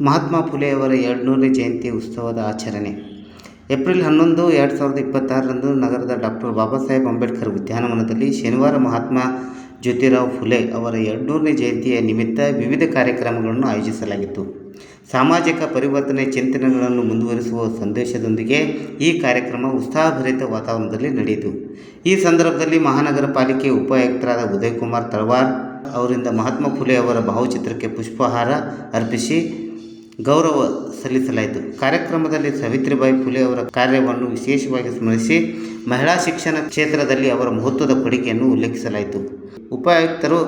ಮಹಾತ್ಮ ಫುಲೆಯವರ 200ನೇ ಜಯಂತಿ ಉತ್ಸವದ ಆಚರಣೆ ಏಪ್ರಿಲ್ 11, 2026ರಂದು ನಗರದ ಡಾಕ್ಟರ್ ಬಾಬಾ ಸಾಹೇಬ್ ಅಂಬೇಡ್ಕರ್ ಉದ್ಯಾನವನದಲ್ಲಿ ಶನಿವಾರ ಮಹಾತ್ಮ ಜ್ಯೋತಿರಾವ್ ಫುಲೆ ಅವರ 200ನೇ ಜಯಂತಿಯ ನಿಮಿತ್ತ ವಿವಿಧ ಕಾರ್ಯಕ್ರಮಗಳನ್ನು ಆಯೋಜಿಸಲಾಗಿತ್ತು. ಸಾಮಾಜಿಕ ಪರಿವರ್ತನೆ ಚಿಂತನೆಗಳನ್ನು ಮುಂದುವರಿಸುವ ಸಂದೇಶದೊಂದಿಗೆ ಈ ಕಾರ್ಯಕ್ರಮ ಉತ್ಸಾಹಭರಿತ ವಾತಾವರಣದಲ್ಲಿ ನಡೆಯಿತು. ಈ ಸಂದರ್ಭದಲ್ಲಿ ಮಹಾನಗರ ಪಾಲಿಕೆ ಉಪಾಯುಕ್ತರಾದ ಉದಯಕುಮಾರ್ ತಳವಾರ್ ಅವರಿಂದ ಮಹಾತ್ಮ ಫುಲೆ ಅವರ ಭಾವಚಿತ್ರಕ್ಕೆ ಪುಷ್ಪಹಾರ ಅರ್ಪಿಸಿ ಗೌರವ ಸಲ್ಲಿಸಲಾಯಿತು. ಕಾರ್ಯಕ್ರಮದಲ್ಲಿ ಸಾವಿತ್ರಿಬಾಯಿ ಫುಲೆ ಅವರ ಕಾರ್ಯವನ್ನು ವಿಶೇಷವಾಗಿ ಸ್ಮರಿಸಿ ಮಹಿಳಾ ಶಿಕ್ಷಣ ಕ್ಷೇತ್ರದಲ್ಲಿ ಅವರ ಮಹತ್ವದ ಕೊಡುಗೆಯನ್ನು ಉಲ್ಲೇಖಿಸಲಾಯಿತು. ಉಪಾಯುಕ್ತರು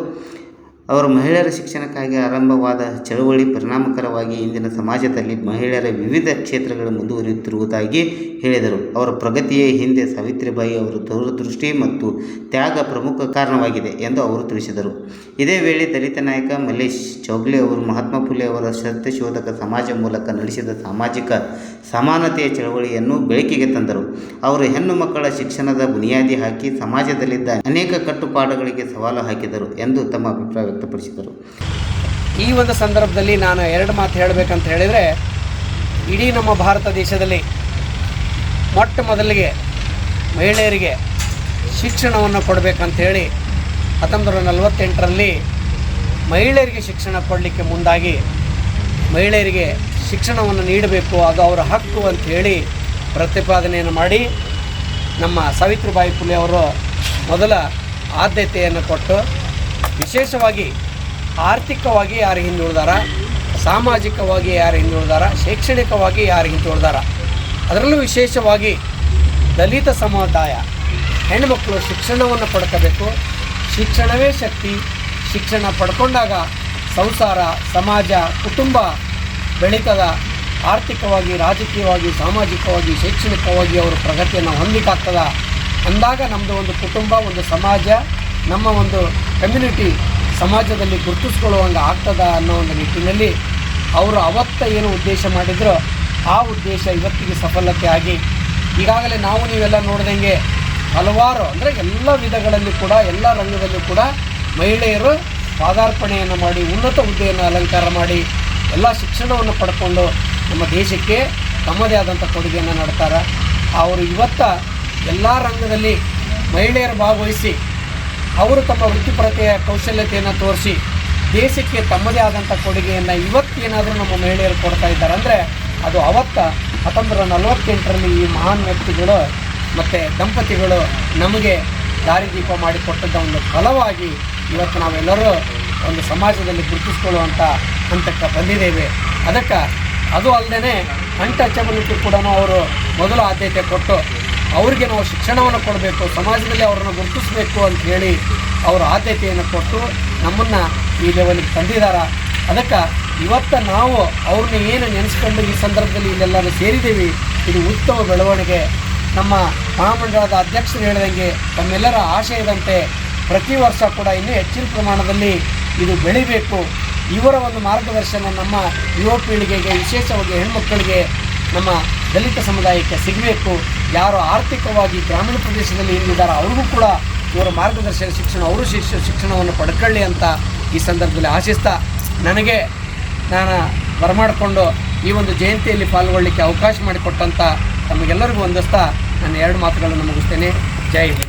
ಅವರು ಮಹಿಳೆಯರ ಶಿಕ್ಷಣಕ್ಕಾಗಿ ಆರಂಭವಾದ ಚಳವಳಿ ಪರಿಣಾಮಕಾರಿಯಾಗಿ ಇಂದಿನ ಸಮಾಜದಲ್ಲಿ ಮಹಿಳೆಯರ ವಿವಿಧ ಕ್ಷೇತ್ರಗಳು ಮುಂದುವರಿಯುತ್ತಿರುವುದಾಗಿ ಹೇಳಿದರು. ಅವರ ಪ್ರಗತಿಯ ಹಿಂದೆ ಸಾವಿತ್ರಿಬಾಯಿ ಅವರ ದೂರದೃಷ್ಟಿ ಮತ್ತು ತ್ಯಾಗ ಪ್ರಮುಖ ಕಾರಣವಾಗಿದೆ ಎಂದು ಅವರು ತಿಳಿಸಿದರು. ಇದೇ ವೇಳೆ ದಲಿತ ನಾಯಕ ಮಲ್ಲೇಶ್ ಚೌಗಲೆ ಅವರು ಮಹಾತ್ಮ ಫುಲೆ ಅವರ ಸತ್ಯಶೋಧಕ ಸಮಾಜ ಮೂಲಕ ನಡೆಸಿದ ಸಾಮಾಜಿಕ ಸಮಾನತೆಯ ಚಳವಳಿಯನ್ನು ಬೆಳಕಿಗೆ ತಂದರು. ಅವರು ಹೆಣ್ಣು ಮಕ್ಕಳ ಶಿಕ್ಷಣದ ಬುನಿಯಾದಿ ಹಾಕಿ ಸಮಾಜದಲ್ಲಿದ್ದ ಅನೇಕ ಕಟ್ಟುಪಾಡುಗಳಿಗೆ ಸವಾಲು ಹಾಕಿದರು ಎಂದು ತಮ್ಮ ಅಭಿಪ್ರಾಯ ವ್ಯಕ್ತಪಡಿಸಿದರು. ಈ ಒಂದು ಸಂದರ್ಭದಲ್ಲಿ ನಾನು ಎರಡು ಮಾತು ಹೇಳಬೇಕಂತ ಹೇಳಿದರೆ, ಇಡೀ ನಮ್ಮ ಭಾರತ ದೇಶದಲ್ಲಿ ಮೊಟ್ಟ ಮೊದಲಿಗೆ ಮಹಿಳೆಯರಿಗೆ ಶಿಕ್ಷಣವನ್ನು ಕೊಡಬೇಕಂತೇಳಿ 1948ರಲ್ಲಿ ಮಹಿಳೆಯರಿಗೆ ಶಿಕ್ಷಣ ಕೊಡಲಿಕ್ಕೆ ಮುಂದಾಗಿ ಮಹಿಳೆಯರಿಗೆ ಶಿಕ್ಷಣವನ್ನು ನೀಡಬೇಕು, ಅದು ಅವರ ಹಕ್ಕು ಅಂಥೇಳಿ ಪ್ರತಿಪಾದನೆಯನ್ನು ಮಾಡಿ ನಮ್ಮ ಸಾವಿತ್ರಿಬಾಯಿ ಫುಲೆ ಅವರು ಮೊದಲ ಆದ್ಯತೆಯನ್ನು ಕೊಟ್ಟು ವಿಶೇಷವಾಗಿ ಆರ್ಥಿಕವಾಗಿ ಯಾರು ಹಿಂದುಳಿದಾರ, ಸಾಮಾಜಿಕವಾಗಿ ಯಾರು ಹಿಂದುಳಿದಾರ, ಶೈಕ್ಷಣಿಕವಾಗಿ ಯಾರು ಹಿಂದುಳಿದಾರ, ಅದರಲ್ಲೂ ವಿಶೇಷವಾಗಿ ದಲಿತ ಸಮುದಾಯ ಹೆಣ್ಣುಮಕ್ಕಳು ಶಿಕ್ಷಣವನ್ನು ಪಡ್ಕೋಬೇಕು. ಶಿಕ್ಷಣವೇ ಶಕ್ತಿ. ಶಿಕ್ಷಣ ಪಡ್ಕೊಂಡಾಗ ಸಂಸಾರ, ಸಮಾಜ, ಕುಟುಂಬ ಬೆಳೀತದ. ಆರ್ಥಿಕವಾಗಿ, ರಾಜಕೀಯವಾಗಿ, ಸಾಮಾಜಿಕವಾಗಿ, ಶೈಕ್ಷಣಿಕವಾಗಿ ಅವರು ಪ್ರಗತಿಯನ್ನು ಹೊಂದಲಿಕ್ಕಾಗ್ತದ. ಅಂದಾಗ ನಮ್ಮದು ಒಂದು ಕುಟುಂಬ, ಒಂದು ಸಮಾಜ, ನಮ್ಮ ಒಂದು ಕಮ್ಯುನಿಟಿ ಸಮಾಜದಲ್ಲಿ ಗುರುತಿಸ್ಕೊಳ್ಳುವಂಗೆ ಆಗ್ತದ ಅನ್ನೋ ಒಂದು ನಿಟ್ಟಿನಲ್ಲಿ ಅವರು ಅವತ್ತ ಏನು ಉದ್ದೇಶ ಮಾಡಿದ್ರು ಆ ಉದ್ದೇಶ ಇವತ್ತಿಗೆ ಸಫಲತೆ ಆಗಿ ಈಗಾಗಲೇ ನಾವು ನೀವೆಲ್ಲ ನೋಡ್ದಂಗೆ ಹಲವಾರು ಅಂದರೆ ಎಲ್ಲ ವಿಧಗಳಲ್ಲಿ ಕೂಡ ಎಲ್ಲ ರಂಗದಲ್ಲೂ ಕೂಡ ಮಹಿಳೆಯರು ಪಾದಾರ್ಪಣೆಯನ್ನು ಮಾಡಿ ಉನ್ನತ ಹುದ್ದೆಯನ್ನು ಅಲಂಕಾರ ಮಾಡಿ ಎಲ್ಲ ಶಿಕ್ಷಣವನ್ನು ಪಡ್ಕೊಂಡು ನಮ್ಮ ದೇಶಕ್ಕೆ ತಮ್ಮದೇ ಆದಂಥ ಕೊಡುಗೆಯನ್ನು ನೀಡ್ತಾರೆ. ಅವರು ಇವತ್ತ ಎಲ್ಲ ರಂಗದಲ್ಲಿ ಮಹಿಳೆಯರು ಭಾಗವಹಿಸಿ ಅವರು ತಮ್ಮ ವೃತ್ತಿಪರತೆಯ ಕೌಶಲ್ಯತೆಯನ್ನು ತೋರಿಸಿ ದೇಶಕ್ಕೆ ತಮ್ಮದೇ ಆದಂಥ ಕೊಡುಗೆಯನ್ನು ಇವತ್ತೇನಾದರೂ ನಮ್ಮ ಮಹಿಳೆಯರು ಕೊಡ್ತಾ ಇದ್ದಾರೆ ಅಂದರೆ ಅದು ಅವತ್ತ 1948ರಲ್ಲಿ ಈ ಮಹಾನ್ ವ್ಯಕ್ತಿಗಳು ಮತ್ತು ದಂಪತಿಗಳು ನಮಗೆ ದಾರಿದೀಪ ಮಾಡಿಕೊಟ್ಟದ ಒಂದು ಫಲವಾಗಿ ಇವತ್ತು ನಾವೆಲ್ಲರೂ ಒಂದು ಸಮಾಜದಲ್ಲಿ ಗುರುತಿಸ್ಕೊಳ್ಳುವಂಥ ಹಂತಕ್ಕೆ ಬಂದಿದ್ದೇವೆ. ಅದಕ್ಕೆ ಅದು ಅಲ್ಲದೆ ಅನ್ಟಚಬಿಲಿಟಿ ಕೂಡ ಅವರು ಮೊದಲು ಆದ್ಯತೆ ಕೊಟ್ಟು ಅವರಿಗೆ ನಾವು ಶಿಕ್ಷಣವನ್ನು ಕೊಡಬೇಕು, ಸಮಾಜದಲ್ಲಿ ಅವರನ್ನು ಗುರುತಿಸಬೇಕು ಅಂತ ಹೇಳಿ ಅವರು ಆದ್ಯತೆಯನ್ನು ಕೊಟ್ಟು ನಮ್ಮನ್ನು ಈ ಲೆವೆಲ್ಗೆ ತಂದಿದ್ದಾರೆ. ಅದಕ್ಕೆ ಇವತ್ತು ನಾವು ಅವ್ರನ್ನ ಏನು ನೆನೆಸ್ಕೊಂಡು ಈ ಸಂದರ್ಭದಲ್ಲಿ ಇಲ್ಲೆಲ್ಲರೂ ಸೇರಿದ್ದೀವಿ. ಇದು ಉತ್ತಮ ಬೆಳವಣಿಗೆ. ನಮ್ಮ ಮಹಾಮಂಡಲದ ಅಧ್ಯಕ್ಷರು ಹೇಳಿದಂಗೆ ತಮ್ಮೆಲ್ಲರ ಆಶಯದಂತೆ ಪ್ರತಿ ವರ್ಷ ಕೂಡ ಇನ್ನೂ ಹೆಚ್ಚಿನ ಪ್ರಮಾಣದಲ್ಲಿ ಇದು ಬೆಳಿಬೇಕು. ಇವರ ಒಂದು ಮಾರ್ಗದರ್ಶನ ನಮ್ಮ ಯುವ ಪೀಳಿಗೆಗೆ, ವಿಶೇಷವಾಗಿ ಹೆಣ್ಮಕ್ಕಳಿಗೆ, ನಮ್ಮ ದಲಿತ ಸಮುದಾಯಕ್ಕೆ ಸಿಗಬೇಕು. ಯಾರು ಆರ್ಥಿಕವಾಗಿ ಗ್ರಾಮೀಣ ಪ್ರದೇಶದಲ್ಲಿ ಹಿಂದಿದ್ದಾರೆ ಅವ್ರಿಗೂ ಕೂಡ ಇವರ ಮಾರ್ಗದರ್ಶನ ಶಿಕ್ಷಣ, ಅವರು ಶಿಕ್ಷಣವನ್ನು ಪಡ್ಕೊಳ್ಳಿ ಅಂತ ಈ ಸಂದರ್ಭದಲ್ಲಿ ಆಶಿಸ್ತಾ ನಾನು ಬರಮಾಡಿಕೊಂಡು ಈ ಒಂದು ಜಯಂತಿಯಲ್ಲಿ ಪಾಲ್ಗೊಳ್ಳಲಿಕ್ಕೆ ಅವಕಾಶ ಮಾಡಿಕೊಟ್ಟಂಥ ತಮಗೆಲ್ಲರಿಗೂ ವಂದಿಸ್ತಾ ನಾನು ಎರಡು ಮಾತುಗಳನ್ನು ಮುಗಿಸ್ತೇನೆ. ಜೈ ಹಿಂದ್.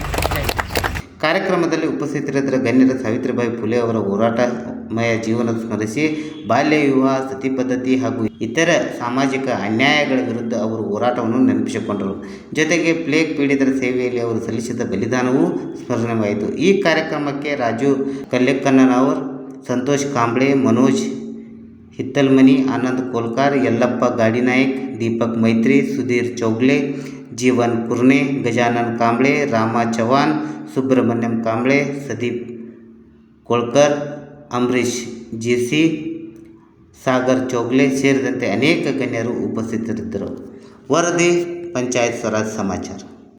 ಕಾರ್ಯಕ್ರಮದಲ್ಲಿ ಉಪಸ್ಥಿತರಿದ್ದ ಗಣ್ಯರ ಸಾವಿತ್ರಿಬಾಯಿ ಫುಲೆ ಅವರ ಹೋರಾಟಮಯ ಜೀವನ ಸ್ಮರಿಸಿ ಬಾಲ್ಯ ವಿವಾಹ, ಸತಿ ಪದ್ಧತಿ ಹಾಗೂ ಇತರ ಸಾಮಾಜಿಕ ಅನ್ಯಾಯಗಳ ವಿರುದ್ಧ ಅವರು ಹೋರಾಟವನ್ನು ನೆನಪಿಸಿಕೊಂಡರು. ಜೊತೆಗೆ ಪ್ಲೇಗ್ ಪೀಡಿತರ ಸೇವೆಯಲ್ಲಿ ಅವರು ಸಲ್ಲಿಸಿದ ಬಲಿದಾನವೂ ಸ್ಮರಣವಾಯಿತು. ಈ ಕಾರ್ಯಕ್ರಮಕ್ಕೆ ರಾಜು ಕಲ್ಲೆಕ್ಕನ್ನವರ್, ಸಂತೋಷ್ ಕಾಂಬ್ಳೆ, ಮನೋಜ್ ಹಿತ್ತಲ್ಮನಿ, ಆನಂದ್ ಕೋಲ್ಕಾರ್, ಯಲ್ಲಪ್ಪ ಗಾಡಿನಾಯಕ್, ದೀಪಕ್ ಮೈತ್ರಿ, ಸುಧೀರ್ ಚೌಗಲೆ, ಜೀವನ್ ಕುರ್ನೆ, ಗಜಾನನ್ ಕಾಂಬ್ಳೆ, ರಾಮ ಚವಾನ್, ಸುಬ್ರಹ್ಮಣ್ಯಂ ಕಾಂಬ್ಳೆ, ಸದೀಪ್ ಕೋಳ್ಕರ್, ಅಂಬರೀಶ್ ಜಿಸಿ, ಸಾಗರ್ ಚೌಗಲೆ ಸೇರಿದಂತೆ ಅನೇಕ ಗಣ್ಯರು ಉಪಸ್ಥಿತರಿದ್ದರು. ವರದಿ ಪಂಚಾಯತ್ ಸ್ವರಾಜ್ ಸಮಾಚಾರ.